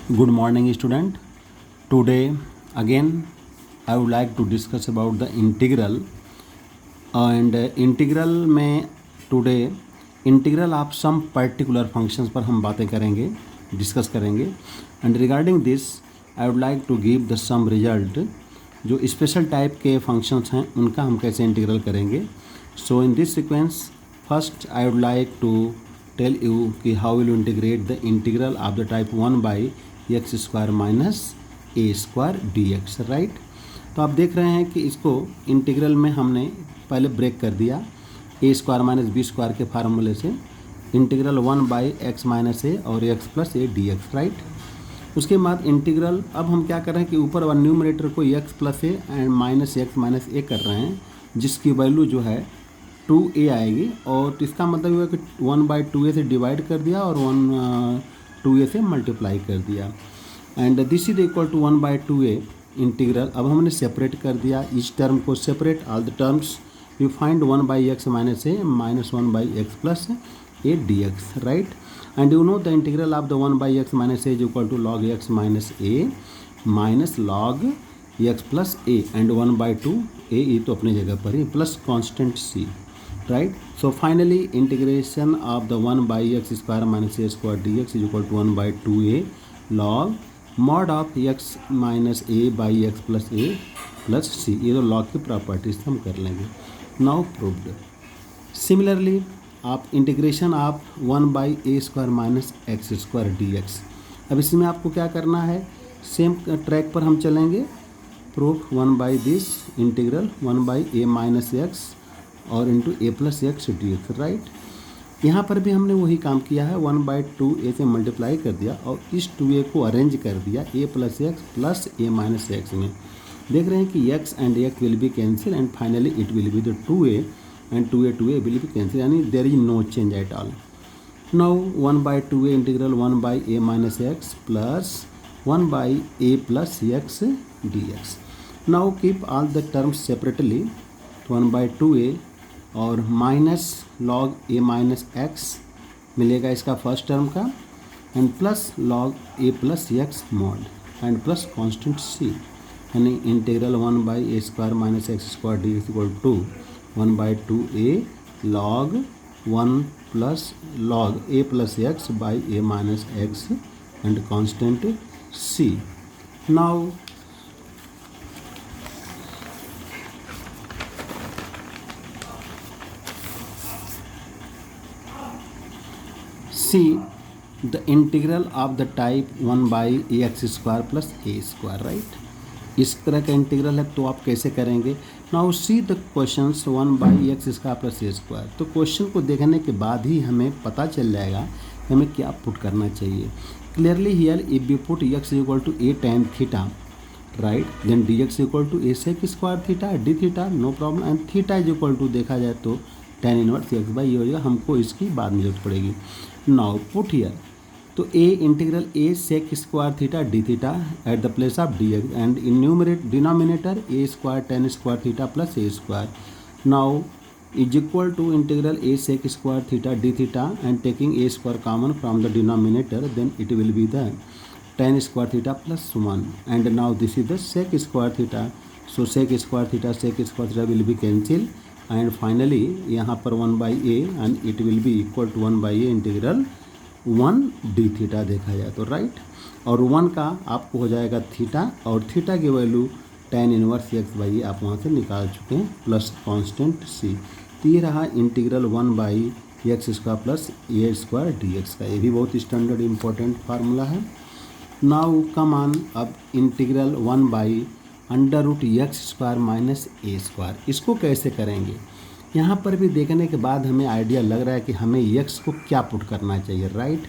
Good morning, student. Today, again, I would like to discuss about the integral. And integral में today integral of some particular functions पर हम बातें करेंगे, discuss करेंगे. And regarding this, I would like to give the some result. जो special type के functions हैं उनका हम कैसे इंटीग्रल करेंगे. So in this sequence, first I would like to tell you कि how will you integrate the integral of the type 1 by x square minus a square d x. Right, तो आप देख रहे हैं कि इसको इंटीग्रल में हमने पहले ब्रेक कर दिया ए स्क्वायर माइनस बी स्क्वायर के फार्मूले से. इंटीग्रल 1 बाई एक्स माइनस ए और x plus a d x. Right, उसके बाद इंटीग्रल अब हम क्या कर रहे हैं कि ऊपर वन न्यूमरेटर को x plus a and minus x a कर रहे हैं, जिसकी वैल्यू जो है 2a आएगी. और इसका मतलब हुआ कि 1 बाई 2a से डिवाइड कर दिया और 2a से मल्टीप्लाई कर दिया. And this is equal to 1 by 2a integral. अब हमने सेपरेट कर दिया इस टर्म को, separate all the terms. We find 1 by x minus a minus 1 by x plus a d x. Right, and you know the integral of the 1 by x minus a is equal to log x minus a minus log x plus a and 1 by 2 ए ये तो अपनी जगह पर ही plus constant C. Right, so finally integration of the 1 by x square minus a square dx is equal to 1 by 2a log mod of x minus a by x plus a plus c. ये तो log की properties हम कर लेंगे. Now proved. Similarly आप integration of 1 by a square minus x square d x. अब इसमें आपको क्या करना है, सेम ट्रैक पर हम चलेंगे. Proof 1 by this integral 1 by a minus x और into a plus x d x. Right, यहाँ पर भी हमने वही काम किया है, 1 बाई 2a से मल्टीप्लाई कर दिया और इस 2a को अरेंज कर दिया a plus a minus x में. देख रहे हैं कि x and x will be cancel and finally it will be the 2a and 2a will be cancel, यानी there is no change at all. Now 1 by 2a integral 1 by a minus x plus 1 by a plus x d x. Now keep all the terms separately. 1 by 2a और minus log ए minus x मिलेगा इसका first term का, and plus log a plus x mod and plus constant C, यानी integral 1 by a square minus x square d equal to 1 by 2a log 1 plus log a plus x by a minus x and constant C. Now see the integral of the type 1 by ax square plus a square. Right, इस तरह का integral है तो आप कैसे करेंगे. Now see the questions 1 by x square plus a square. तो question को देखने के बाद ही हमें पता चल जाएगा कि हमें क्या पुट करना चाहिए. Clearly here if we put x equal to a tan theta, right, then d x equal to a sec square theta d theta, no problem. And theta is equal to देखा जाए तो ten inverse x by ये हो जाएगा. हमको इसकी बाद में जरूरत पड़ेगी. नाउ पुट हियर, तो a integral a sec square theta d theta at the place of d x and in numerator denominator a square tan square theta plus a square. Now is equal to integral a sec square theta d theta and taking a square common from the denominator, then it will be the tan square theta plus 1. And now this is the sec square theta. So sec square theta will be cancel and finally यहाँ पर 1 by a and it will be equal to 1 by a integral 1 d theta देखा जाए तो. Right, और 1 का आपको हो जाएगा थीटा और थीटा की value tan inverse x by a आप वहाँ से निकाल चुके हैं प्लस कांस्टेंट सी. तो ये रहा integral 1 by x square plus a square d x का. ये भी बहुत स्टैंडर्ड इंपॉर्टेंट फार्मूला है. नाउ कम ऑन, अब integral 1 by under root x square minus a square, इसको कैसे करेंगे. यहाँ पर भी देखने के बाद हमें आइडिया लग रहा है कि हमें एक्स को क्या पुट करना चाहिए. राइट,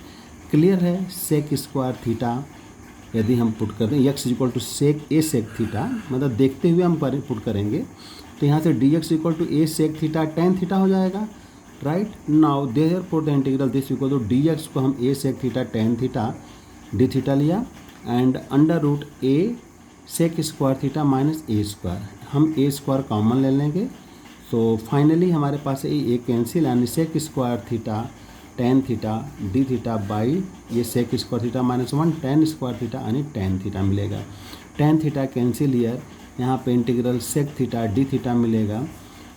क्लियर है. सेक स्क्वायर थीटा यदि हम पुट कर दें x equal to sec a sec theta, मतलब देखते हुए हम पुट करेंगे, तो यहाँ से d x equal to a sec theta tan theta हो जाएगा. Right, now therefore the integral this equal to d x को हम a sec theta tan theta d theta लिया and under root a sec square theta minus a square, हम a square common ले लेंगे. So finally हमारे पास a cancel, यानी sec square theta tan theta d theta by ये sec square theta minus 1 tan square theta यानी tan theta मिलेगा। Tan theta cancel here, यहाँ पे integral sec theta d theta मिलेगा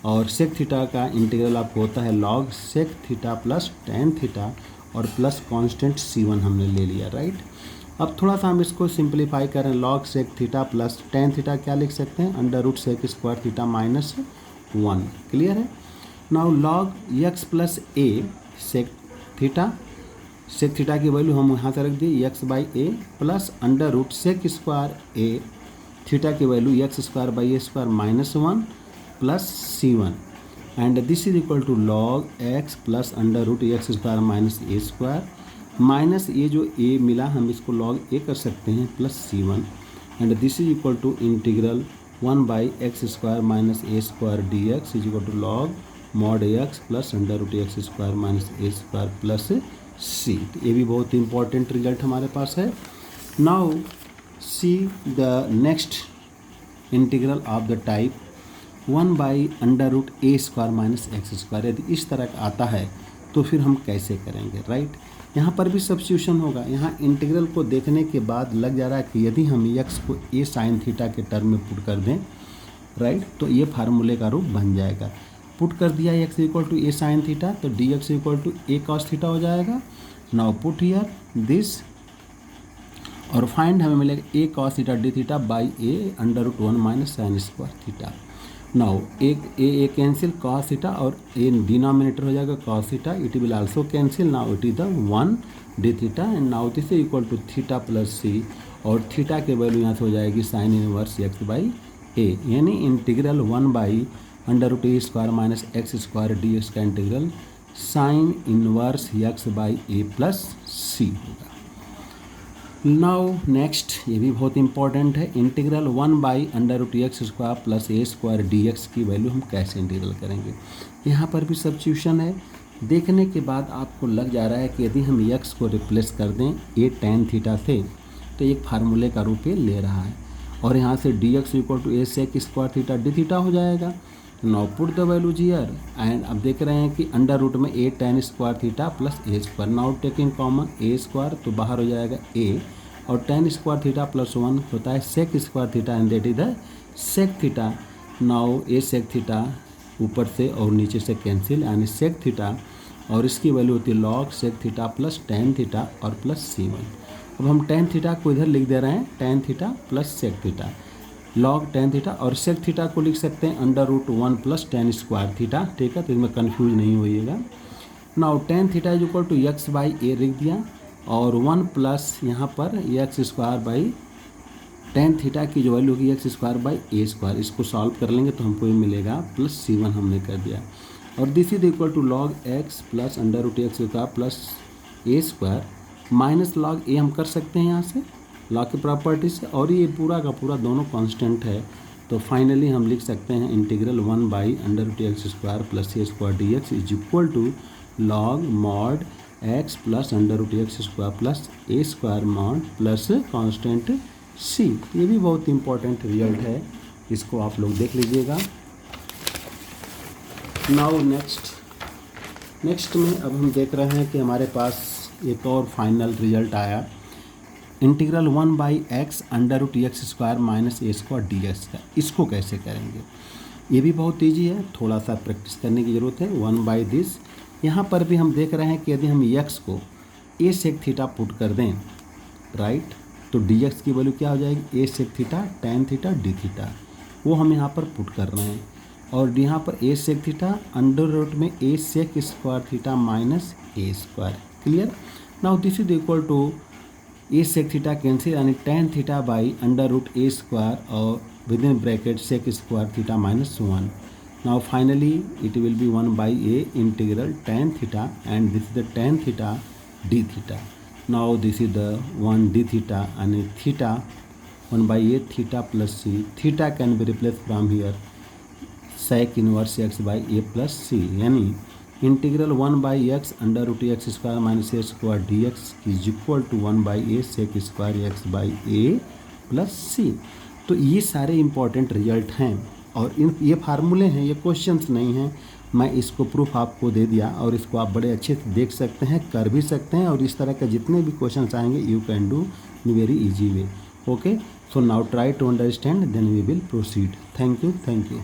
और सेक थीटा का इंटीग्रल आपको होता है log sec theta plus tan theta और प्लस कांस्टेंट C1 हमने ले लिया, राइट। अब थोड़ा सा हम इसको सिंप्लीफाई करें, log sec theta plus tan theta क्या लिख सकते हैं, under root sec square theta minus 1, clear है। Now log x plus a sec theta की वैल्यू हम यहाँ से रख दिए x by a plus under root sec square a theta की value x square by a square minus 1 plus C1 and this is equal to log x plus under root x square minus a square minus ये जो ए मिला हम इसको log ए कर सकते हैं plus C1 and this is equal to integral 1 by x square minus a square d x is equal to log mod x plus under root x square minus a square plus c. ये भी बहुत important result हमारे पास है। Now see the next integral of the type 1 by under root a square minus x square. यदि इस तरह का आता है तो फिर हम कैसे करेंगे, राइट। यहाँ पर भी सब्स्टिट्यूशन होगा। यहाँ इंटीग्रल को देखने के बाद लग जा रहा है कि यदि हम एक्स को ए साइन थीटा के टर्म में पुट कर दें, राइट, तो ये फार्मूले का रूप बन जाएगा। पुट कर दिया x equal to a sine theta तो d x equal to a cos theta हो जाएगा। नाउ पुट हियर दिस और फाइंड हमें मिलेगा a cos theta d theta by a under root 1 minus sine square theta. Now a cancel cos theta और a denominator हो जाएगा cos theta, it will also cancel. Now it is the 1 d theta and now this is equal to theta plus c और theta की value यहाँ से हो जाएगी sine inverse x by a, यानी integral 1 by under root a square minus x square d x का integral sine inverse x by a plus c होगा। Now next, ये भी बहुत इंपॉर्टेंट है, integral 1 by under root x square plus a square d x की value हम कैसे integral करेंगे। यहाँ पर भी सब्स्टिट्यूशन है। देखने के बाद आपको लग जा रहा है कि यदि हम एक्स को रिप्लेस कर दें ए टेन थीटा से तो एक फार्मूले का रूप ये ले रहा है और यहाँ से d x equal to a sec square theta d theta हो जाएगा। Now put the values here and अब देख रहे हैं कि अंडर रूट में a tan square theta plus a square. Now taking common a square तो बाहर हो जाएगा ए और टेन स्क्वायर थीटा प्लस 1 होता है sec square theta and that is the sec theta. Now a sec theta ऊपर से और नीचे से कैंसिल यानी सेक थीटा और इसकी वैल्यू होती है log sec theta plus tan theta और प्लस C1। अब हम टेन थीटा को इधर लिख दे रहे हैं tan theta plus sec theta log tan theta और सेक थीटा को लिख सकते हैं under root 1 plus tan square theta, ठीक है, तो इसमें कन्फ्यूज नहीं होइएगा। Now tan theta is equal to x by a लिख दिया और 1 प्लस यहाँ पर x square by tan theta की जो वैल्यू होगी x square by a square, इसको सॉल्व कर लेंगे तो हमको ये मिलेगा प्लस C1 हमने कर दिया और this is equal to log x plus under root x square plus a square minus log a हम कर सकते हैं यहाँ से लॉग की प्रॉपर्टी से और ये पूरा का पूरा दोनों कांस्टेंट है तो फाइनली हम लिख सकते हैं integral 1 by under root x square plus a square d x is equal to log mod x plus under root x square plus a square mod plus constant c. ये भी बहुत important result है, इसको आप लोग देख लीजिएगा। Now next में अब हम देख रहे हैं कि हमारे पास एक और फाइनल रिजल्ट आया integral 1 by x under root x square minus a square d x का। इसको कैसे करेंगे, ये भी बहुत ईजी है, थोड़ा सा प्रैक्टिस करने की ज़रूरत है। 1 बाई दिस, यहाँ पर भी हम देख रहे हैं कि यदि हम एक्स को ए सेक थीटा पुट कर दें, राइट, तो डी एक्स की वैल्यू क्या हो जाएगी a sec theta tan theta d theta, वो हम यहाँ पर पुट कर रहे हैं और यहाँ पर a sec theta under root में a sec square theta minus a square, clear. Now this is equal to a sec theta cancel यानी tan theta by under root a square और with in bracket sec square theta minus 1। Now finally it will be 1 by a integral tan theta and this is the tan theta d theta. Now this is the 1 d theta यानी theta 1 by a theta plus c, theta can be replace from here sec inverse x by a plus c, यानी integral 1 by x under root x square minus a square d x is equal to 1 by a sec square x by a plus c. तो ये सारे important result हैं और ये फार्मूले हैं, ये क्वेश्चंस नहीं हैं मैं इसको प्रूफ आपको दे दिया और इसको आप बड़े अच्छे से देख सकते हैं, कर भी सकते हैं, और इस तरह के जितने भी क्वेश्चन आएंगे you can do in very easy way. Okay, so now try to understand, then we will proceed. Thank you.